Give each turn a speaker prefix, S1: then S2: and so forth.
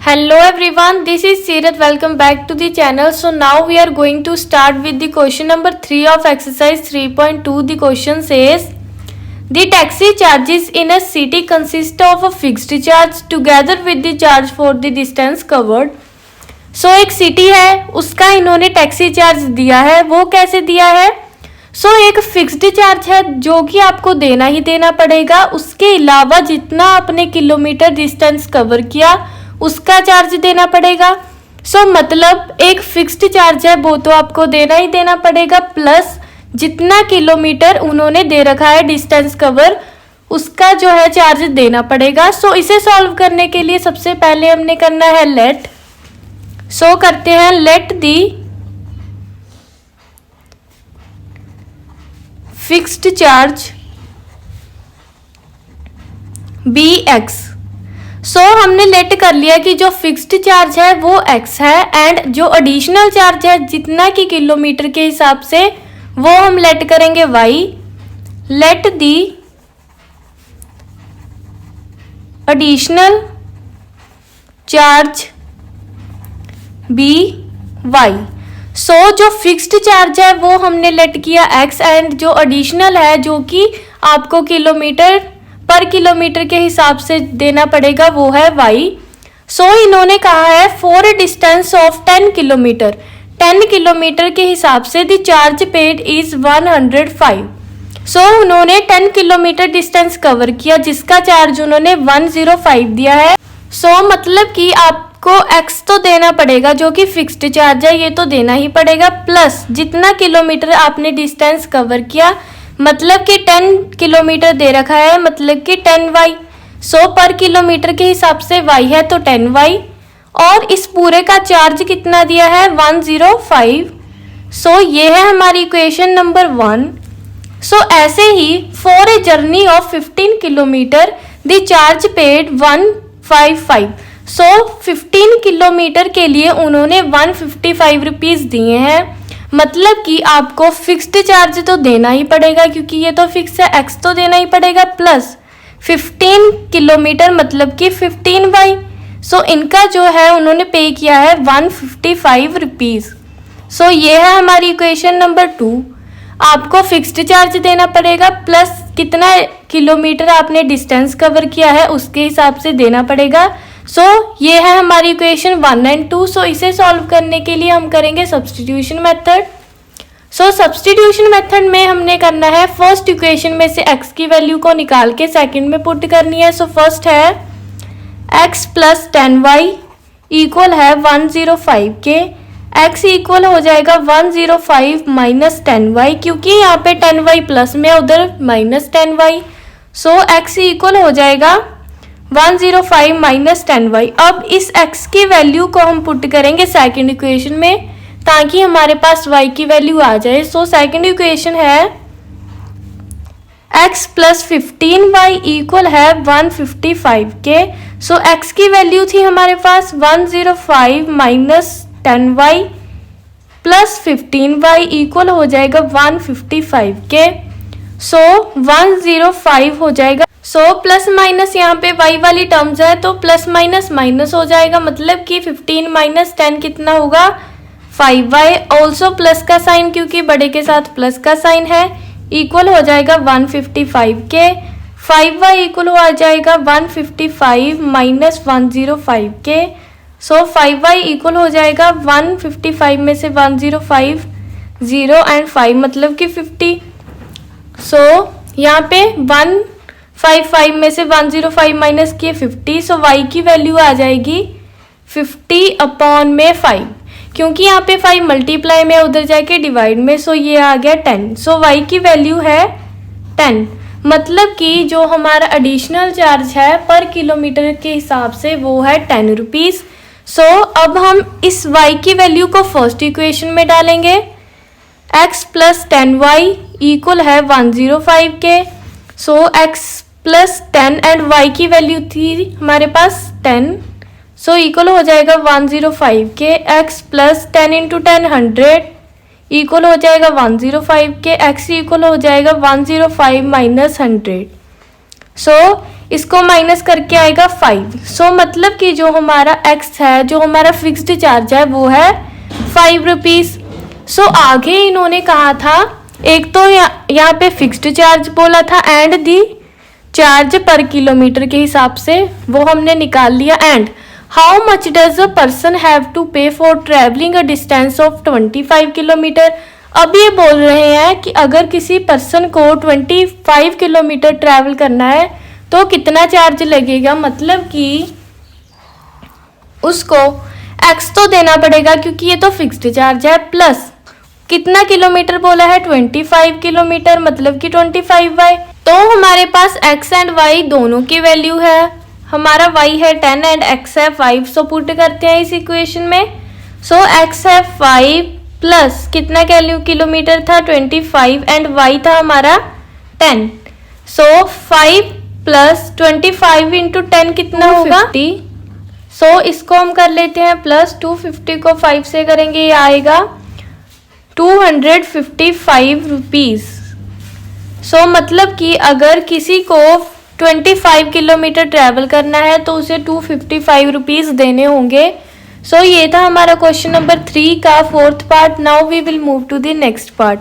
S1: Hello everyone, this is Seerat. Welcome back to the channel. So now we are going to start with the question number 3 of exercise 3.2. The question says the taxi charges in a city consist of a fixed charge together with the charge for the distance covered. So एक city है, उसका इन्होंने taxi charge दिया है. वो कैसे दिया है? एक फिक्स्ड चार्ज है जो कि आपको देना ही देना पड़ेगा. उसके अलावा जितना आपने किलोमीटर डिस्टेंस कवर किया उसका चार्ज देना पड़ेगा. मतलब एक फिक्स्ड चार्ज है वो तो आपको देना ही देना पड़ेगा, प्लस जितना किलोमीटर उन्होंने दे रखा है डिस्टेंस कवर उसका जो है चार्ज देना पड़ेगा. इसे सॉल्व करने के लिए सबसे पहले हमने करना है लेट. करते हैं let the fixed charge be X. हमने लेट कर लिया कि जो फिक्स्ड चार्ज है वो x है एंड जो एडिशनल चार्ज है जितना कि किलोमीटर के हिसाब से वो हम लेट करेंगे y. Let the additional charge be y. जो फिक्स्ड चार्ज है वो हमने लेट किया x एंड जो एडिशनल है जो कि आपको किलोमीटर पर किलोमीटर के हिसाब से देना पड़ेगा वो है y. इन्होंने कहा है for a distance of 10 kilometre 10 kilometre के हिसाब से द चार्ज पेड इज 105. उन्होंने 10 किलोमीटर डिस्टेंस कवर किया जिसका चार्ज उन्होंने 105 दिया है. मतलब कि आपको x तो देना पड़ेगा जो कि फिक्स्ड चार्ज है, ये तो देना ही पड़ेगा, प्लस जितना किलोमीटर आपने डिस्टेंस कवर किया मतलब कि 10 किलोमीटर दे रखा है मतलब कि 10y. पर किलोमीटर के हिसाब से y है तो 10y और इस पूरे का चार्ज कितना दिया है 105. ये है हमारी इक्वेशन नंबर 1. ऐसे ही for a journey of 15 kilometre the charge paid 155. 15 kilometre के लिए उन्होंने 155 रुपीज़ दिए हैं. मतलब कि आपको फिक्स्ड चार्ज तो देना ही पड़ेगा क्योंकि ये तो फिक्स है, एक्स तो देना ही पड़ेगा, प्लस 15 किलोमीटर मतलब कि 15y. इनका जो है उन्होंने पे किया है 155 रुपीज़. ये है हमारी इक्वेशन नंबर 2. आपको फिक्स्ड चार्ज देना पड़ेगा प्लस कितना किलोमीटर आपने डिस्टेंस कवर किया है उसके हिसाब से देना पड़ेगा. ये है हमारी इक्वेशन 1 एंड 2. इसे सॉल्व करने के लिए हम करेंगे सब्स्टिट्यूशन मेथड. सब्स्टिट्यूशन मेथड में हमने करना है फर्स्ट इक्वेशन में से x की वैल्यू को निकाल के सेकंड में पुट करनी है. फर्स्ट है x प्लस 10y इक्वल है 105 के. x इक्वल हो जाएगा 105 माइनस 10y क्योंकि यहाँ पे 10y प्लस में उधर माइनस 10y. x इक्वल हो जाएगा 105 माइनस 10y. अब इस x की वैल्यू को हम पुट करेंगे सेकंड इक्वेशन में ताकि हमारे पास y की वैल्यू आ जाए. सेकंड इक्वेशन है x प्लस 15y इक्वल है 155 के. x की वैल्यू थी हमारे पास 105 minus 10y plus 15y equal हो जाएगा 155 के. 105 हो जाएगा. प्लस माइनस यहाँ पे y वाली टर्म्स है तो प्लस माइनस माइनस हो जाएगा मतलब कि 15 माइनस 10 कितना होगा 5y. ऑल्सो प्लस का साइन क्योंकि बड़े के साथ प्लस का साइन है इक्वल हो जाएगा 155 के. 5y इक्वल हो जाएगा 155 माइनस 105 के. 5y इक्वल हो जाएगा 155 में से 105 0 एंड 5 मतलब कि 50. यहाँ पे 155 में से 105 माइनस किए 50. y की वैल्यू आ जाएगी 50 अपॉन में 5 क्योंकि यहाँ पे 5 मल्टीप्लाई में उधर जाके डिवाइड में. ये आ गया 10. y की वैल्यू है 10 मतलब कि जो हमारा एडिशनल चार्ज है पर किलोमीटर के हिसाब से वो है 10 रुपीज़. अब हम इस y की वैल्यू को फर्स्ट इक्वेशन में डालेंगे. x प्लस 10y इक्वल है 105 के. x प्लस 10 एंड y की वैल्यू थी हमारे पास 10. इक्वल हो जाएगा 105 के. x प्लस 10 इंटू 10 100 इक्वल हो जाएगा 105 के. x इक्वल हो जाएगा 105 माइनस 100. इसको माइनस करके आएगा 5। सो मतलब कि जो हमारा x है, जो हमारा फिक्स्ड चार्ज है, वो है 5 रुपीज़। सो आगे इन्होंने कहा था, एक तो यहाँ पे फिक्स्ड चार्ज बोला था and the charge per kilometre के हिसाब से वो हमने निकाल लिया। And how much does a person have to pay for travelling a distance of 25 kilometre. अब ये बोल रहे हैं कि अगर किसी पर्सन को 25 किलोमीटर ट्रैवल करना है तो कितना चार्ज लगेगा। मतलब कि उसको x तो देना पड़ेगा क्योंकि ये तो फिक्स्ड चार्ज है, प्लस कितना किलोमीटर बोला है, 25 किलोमीटर, मतलब कि 25y। तो हमारे पास x एंड y दोनों की वैल्यू है। हमारा y है 10 एंड x है 5। सो पुट करते हैं इस इक्वेशन में। सो x है 5 प्लस कितना किलोमीटर था, 25, एंड y था हमारा 10। सो 5 प्लस 25 इंटू 10 कितना होगा, 50। सो इसको हम कर लेते हैं प्लस, 250 को 5 से करेंगे, ये आएगा 255 रुपीज़। सो मतलब कि अगर किसी को 25 किलोमीटर ट्रैवल करना है तो उसे 255 रुपीज़ देने होंगे। सो ये था हमारा क्वेश्चन नंबर 3 का 4th part. Now we will move to the next part.